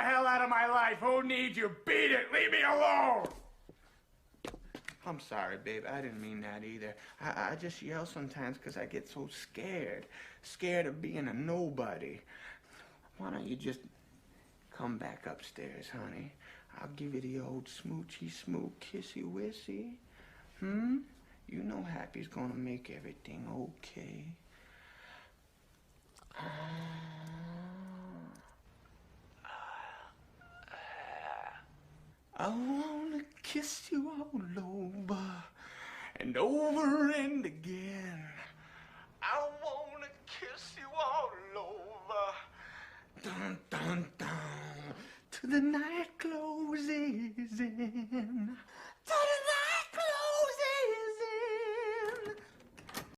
hell out of my life. Who needs you? Beat it. Leave me alone. I'm sorry, babe. I didn't mean that either. I just yell sometimes because I get so scared. Scared of being a nobody. Why don't you just come back upstairs, honey? I'll give you the old smoochy smook kissy wissy. You know Happy's gonna make everything okay. I wanna kiss you all over and over and again. I wanna kiss you all over. Dun dun dun. To the night